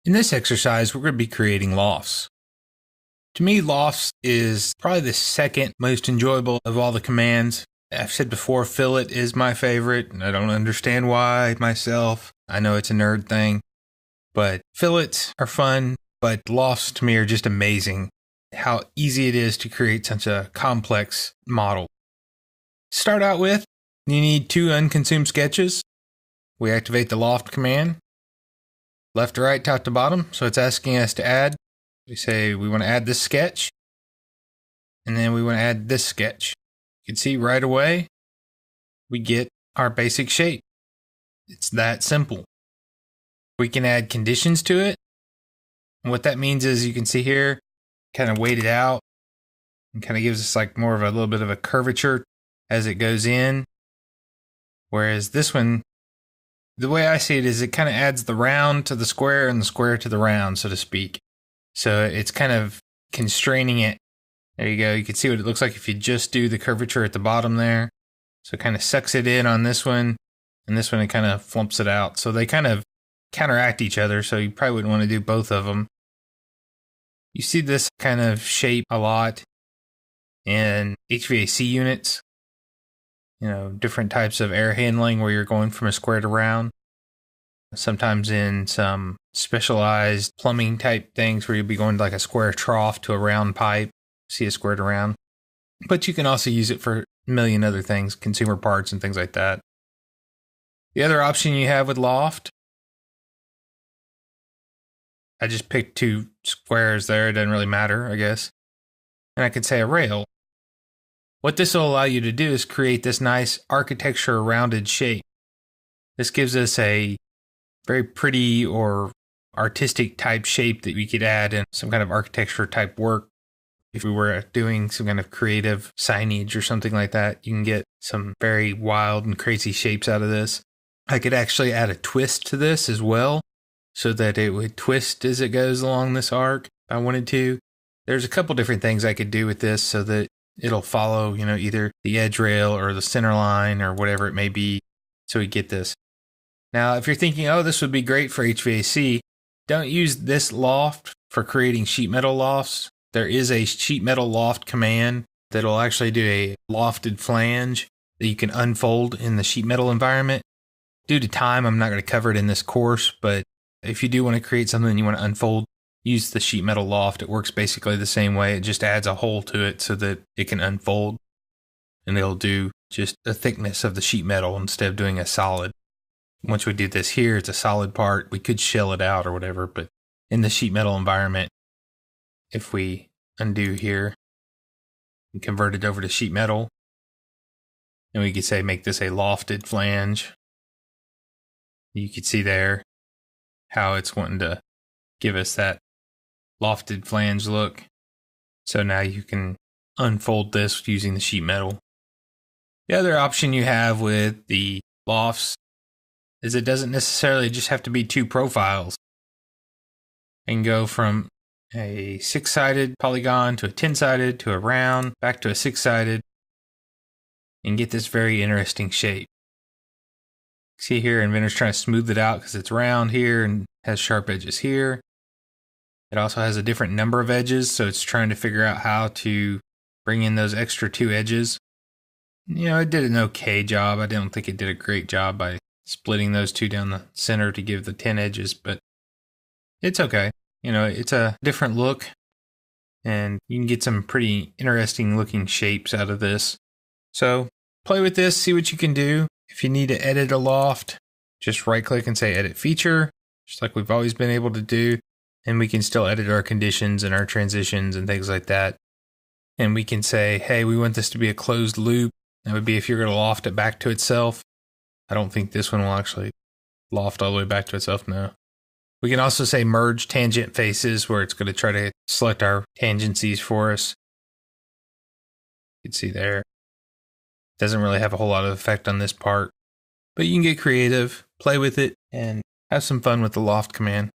In this exercise, we're going to be creating lofts. To me, lofts is probably the second most enjoyable of all the commands. I've said before, fillet is my favorite, and I don't understand why myself. I know it's a nerd thing, but fillets are fun, but lofts to me are just amazing. How easy it is to create such a complex model. To start out with, you need 2 unconsumed sketches. We activate the loft command, left to right, top to bottom, so it's asking us to add. We say we want to add this sketch, and then we want to add this sketch. You can see right away, we get our basic shape. It's that simple. We can add conditions to it. And what that means is you can see here, kind of weight it out, and kind of gives us like more of a little bit of a curvature as it goes in. Whereas this one, the way I see it is it kind of adds the round to the square and the square to the round, so to speak. So it's kind of constraining it. There you go. You can see what it looks like if you just do the curvature at the bottom there. So it kind of sucks it in on this one, and this one it kind of flumps it out. So they kind of counteract each other, so you probably wouldn't want to do both of them. You see this kind of shape a lot in HVAC units. You know, different types of air handling where you're going from a square to round. Sometimes in some specialized plumbing type things where you'll be going to like a square trough to a round pipe, see a square to round. But you can also use it for a million other things, consumer parts and things like that. The other option you have with loft, I just picked 2 squares there, it doesn't really matter, I guess. And I could say a rail. What this will allow you to do is create this nice architecture rounded shape. This gives us a very pretty or artistic type shape that we could add in some kind of architecture type work. If we were doing some kind of creative signage or something like that, you can get some very wild and crazy shapes out of this. I could actually add a twist to this as well, so that it would twist as it goes along this arc if I wanted to. There's a couple different things I could do with this so that it'll follow, you know, either the edge rail or the center line or whatever it may be, so we get this. Now, if you're thinking, oh, this would be great for HVAC, don't use this loft for creating sheet metal lofts. There is a sheet metal loft command that'll actually do a lofted flange that you can unfold in the sheet metal environment. Due to time, I'm not going to cover it in this course, but if you do want to create something you want to unfold, use the sheet metal loft. It works basically the same way. It just adds a hole to it so that it can unfold, and it'll do just the thickness of the sheet metal instead of doing a solid. Once we do this here, it's a solid part. We could shell it out or whatever, but in the sheet metal environment, if we undo here and convert it over to sheet metal, and we could say make this a lofted flange. You could see there how it's wanting to give us that lofted flange look. So now you can unfold this using the sheet metal. The other option you have with the lofts is it doesn't necessarily just have to be 2 profiles. It can go from a 6-sided polygon to a 10-sided to a round, back to a 6-sided, and get this very interesting shape. See here, Inventor's trying to smooth it out because it's round here and has sharp edges here. It also has a different number of edges, so it's trying to figure out how to bring in those extra 2 edges. You know, it did an okay job. I don't think it did a great job by splitting those 2 down the center to give the 10 edges, but it's okay. You know, it's a different look, and you can get some pretty interesting looking shapes out of this. So play with this, see what you can do. If you need to edit a loft, just right click and say edit feature, just like we've always been able to do. And we can still edit our conditions and our transitions and things like that. And we can say, hey, we want this to be a closed loop. That would be if you're going to loft it back to itself. I don't think this one will actually loft all the way back to itself now. We can also say merge tangent faces, where it's going to try to select our tangencies for us. You can see there. Doesn't really have a whole lot of effect on this part. But you can get creative, play with it, and have some fun with the loft command.